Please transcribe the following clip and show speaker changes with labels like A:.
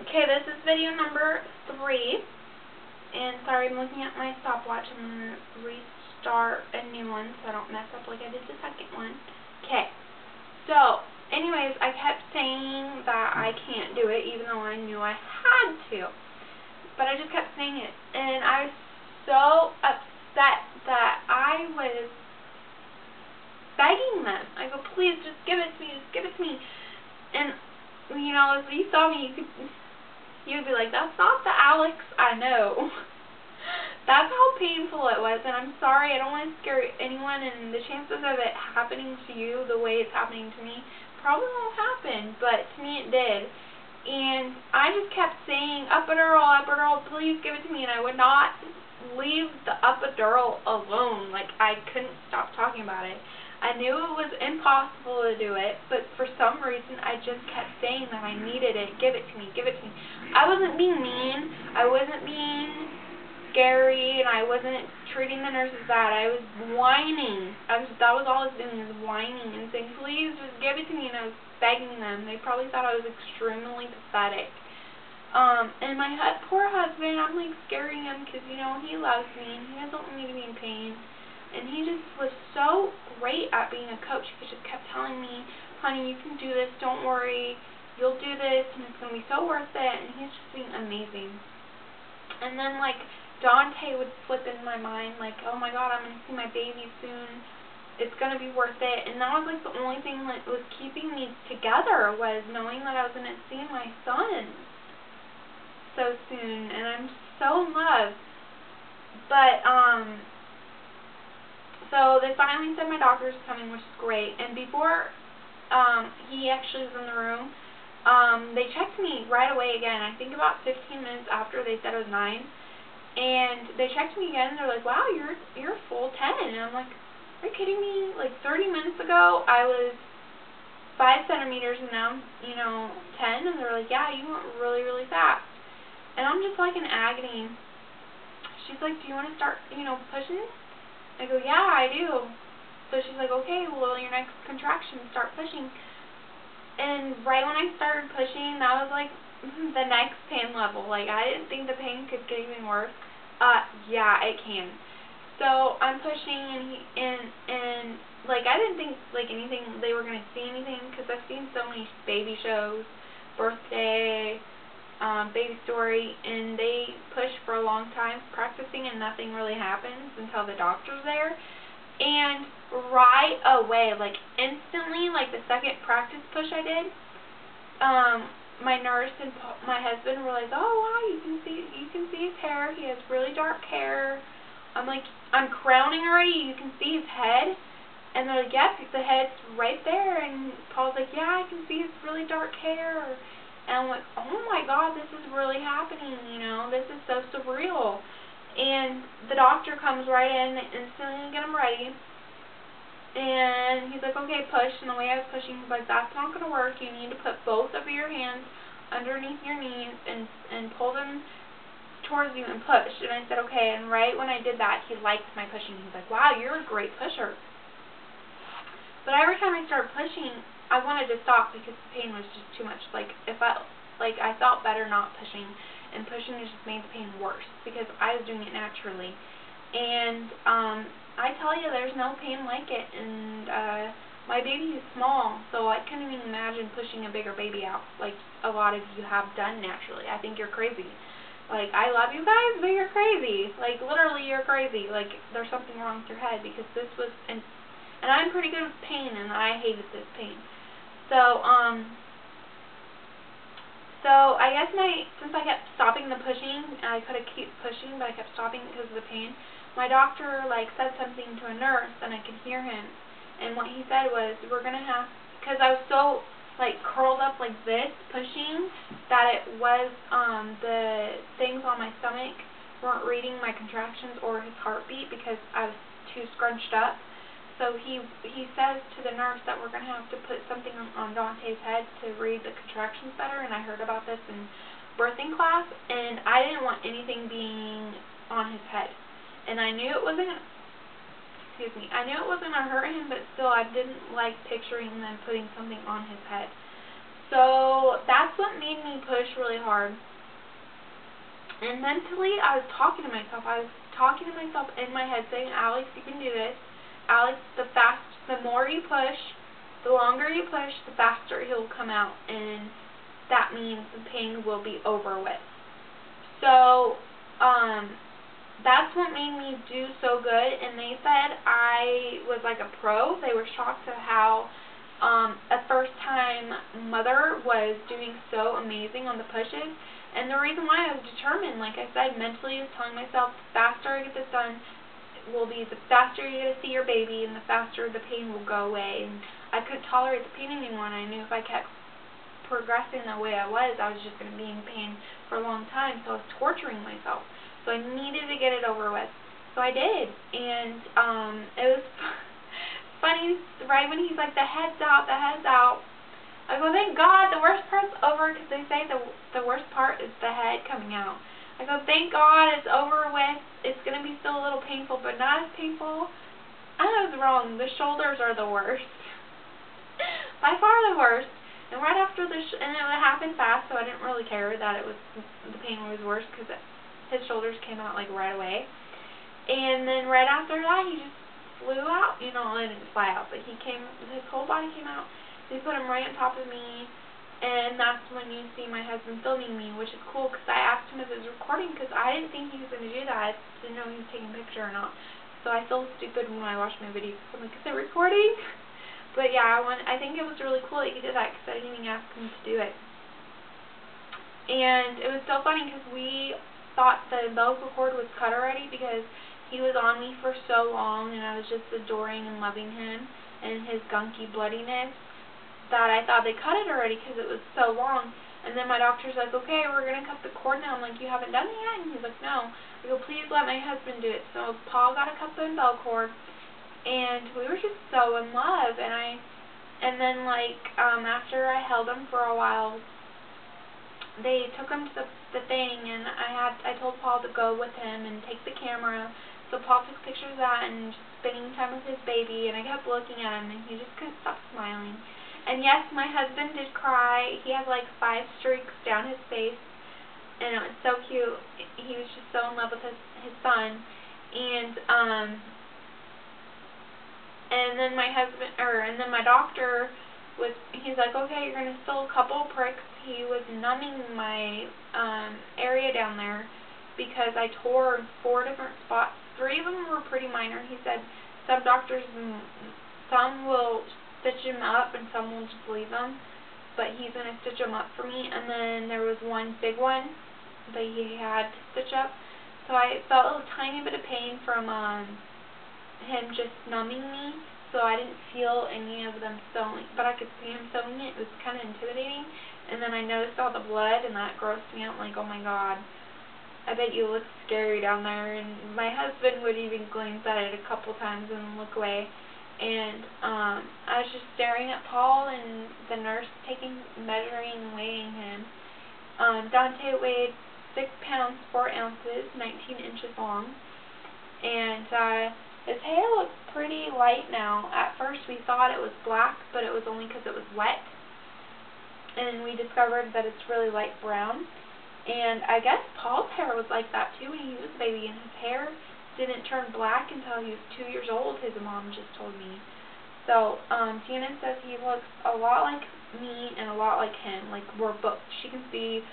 A: Okay, this is video number 3, and sorry, I'm looking at my stopwatch. I'm going to restart a new one so I don't mess up like I did the second one. Okay, so anyways, I kept saying that I can't do it even though I knew I had to, but I just kept saying it, and I was so upset that I was begging them. I go, please, just give it to me, just give it to me. And, you know, if you saw me, you'd be like, that's not the Alex I know. That's how painful it was, and I'm sorry, I don't want to scare anyone, and the chances of it happening to you the way it's happening to me probably won't happen, but to me it did. And I just kept saying, epidural, please give it to me, and I would not leave the epidural alone. Like, I couldn't stop talking about it. I knew it was impossible to do it, but for some reason I just kept saying that I needed it. Give it to me, give it to me. I wasn't being mean. I wasn't being scary, and I wasn't treating the nurses bad. I was whining. That was all I was doing, was whining and saying, please just give it to me, and I was begging them. They probably thought I was extremely pathetic. And my poor husband, I'm like scaring him because, you know, he loves me and he doesn't want me to be in pain. And he just was so great at being a coach. He just kept telling me, honey, you can do this, don't worry, you'll do this, and it's going to be so worth it. And he's just being amazing. And then, like, Dante would slip in my mind, like, oh my God, I'm going to see my baby soon. It's going to be worth it. And that was, like, the only thing that was keeping me together, was knowing that I was going to see my son so soon. And I'm so in love. But, so they finally said my doctor's coming, which is great. And before he actually was in the room, they checked me right away again. I think about 15 minutes after they said it was 9. And they checked me again, and they're like, wow, you're full 10. And I'm like, are you kidding me? Like 30 minutes ago, I was 5 centimeters, and now, you know, 10. And they're like, yeah, you went really, really fast. And I'm just like in agony. She's like, do you want to start, you know, pushing? I go, yeah, I do. So she's like, okay, well, your next contraction, start pushing. And right when I started pushing, that was like the next pain level. Like, I didn't think the pain could get even worse. Yeah, it can. So I'm pushing, and like, I didn't think like anything, they were gonna see anything, because I've seen so many baby shows, birthday, baby story, and they push for a long time practicing, and nothing really happens until the doctor's there. And right away, like instantly, like the second practice push I did, my nurse and my husband were like, oh wow, you can see his hair. He has really dark hair. I'm like, I'm crowning already. You can see his head. And they're like, yep, the head's right there. And Paul's like, yeah, I can see his really dark hair. And I'm like, oh my God, this is really happening, you know, this is so surreal. And the doctor comes right in and instantly get him ready. And he's like, okay, push. And the way I was pushing, he's like, that's not going to work. You need to put both of your hands underneath your knees and pull them towards you and push. And I said, okay. And right when I did that, he liked my pushing. He's like, wow, you're a great pusher. But every time I started pushing, I wanted to stop because the pain was just too much. Like, I felt better not pushing, and pushing just made the pain worse because I was doing it naturally. And I tell you, there's no pain like it. And my baby is small, so I couldn't even imagine pushing a bigger baby out like a lot of you have done naturally. I think you're crazy. Like, I love you guys, but you're crazy. Like, literally, you're crazy. Like, there's something wrong with your head, because this was, and I'm pretty good with pain, and I hated this pain. So, I guess since I kept stopping the pushing, I could have kept pushing, but I kept stopping because of the pain. My doctor, like, said something to a nurse, and I could hear him. And what he said was, we're going to have, because I was so, like, curled up like this, pushing, that it was, the things on my stomach weren't reading my contractions or his heartbeat because I was too scrunched up. So he says to the nurse that we're going to have to put something on Dante's head to read the contractions better, and I heard about this in birthing class, and I didn't want anything being on his head. And I knew it wasn't, I knew it wasn't going to hurt him, but still I didn't like picturing them putting something on his head. So that's what made me push really hard. And mentally, I was talking to myself. I was talking to myself in my head, saying, Alex, you can do this. Alex, the more you push, the longer you push, the faster he'll come out. And that means the pain will be over with. So, that's what made me do so good. And they said I was like a pro. They were shocked at how a first-time mother was doing so amazing on the pushes. And the reason why I was determined, like I said, mentally I was telling myself, the faster I get this done will be the faster you're going to see your baby and the faster the pain will go away. And I couldn't tolerate the pain anymore, and I knew if I kept progressing the way I was just going to be in pain for a long time. So I was torturing myself. So I needed to get it over with. So I did. And it was funny, right when he's like, the head's out, I go, thank God, the worst part's over, because they say the worst part is the head coming out. I go, thank God, it's over with. It's going to be still a little painful, but not as painful. I was wrong. The shoulders are the worst. By far the worst. And right after and it happened fast, so I didn't really care that the pain was worse, because his shoulders came out, like, right away. And then right after that, he just flew out. You know, I didn't fly out, but his whole body came out. They put him right on top of me, and that's when you see my husband filming me, which is cool, because I asked him if it was recording, because I didn't think he was going to do that. I didn't know he was taking a picture or not. So I feel stupid when I watch my videos. I'm like, is it recording? But yeah, I think it was really cool that he did that, because I didn't even ask him to do it. And it was so funny, because we thought the umbilical cord was cut already, because he was on me for so long, and I was just adoring and loving him and his gunky bloodiness, that I thought they cut it already because it was so long. And then my doctor's like, okay, we're going to cut the cord now. I'm like, you haven't done it yet? And he's like, no. I go, please let my husband do it. So Paul got to cut the umbilical cord, and we were just so in love. And then like, after I held him for a while, they took him to the thing, and I told Paul to go with him and take the camera. So Paul took pictures of that and just spending time with his baby, and I kept looking at him, and he just couldn't stop smiling. And yes, my husband did cry. He had like 5 streaks down his face, and it was so cute. He was just so in love with his son. And then my doctor he's like, okay, you're gonna still a couple pricks. He was numbing my area down there, because I tore 4 different spots. 3 of them were pretty minor. He said some doctors, some will stitch him up and some will just leave them, but he's going to stitch them up for me. And then there was one big one that he had to stitch up, so I felt a tiny bit of pain from him just numbing me, so I didn't feel any of them sewing, but I could see him sewing it. It was kind of intimidating. And then I noticed all the blood, and that grossed me out. I'm like, oh my God, I bet you look scary down there. And my husband would even glance at it a couple times and look away. And I was just staring at Paul, and the nurse measuring and weighing him. Dante weighed 6 pounds 4 ounces, 19 inches long, and his hair looks pretty light now. At first we thought it was black, but it was only because it was wet. And we discovered that it's really light brown. And I guess Paul's hair was like that too when he was a baby, and his hair didn't turn black until he was 2 years old, his mom just told me. So, Shannon says he looks a lot like me and a lot like him. Like, she can see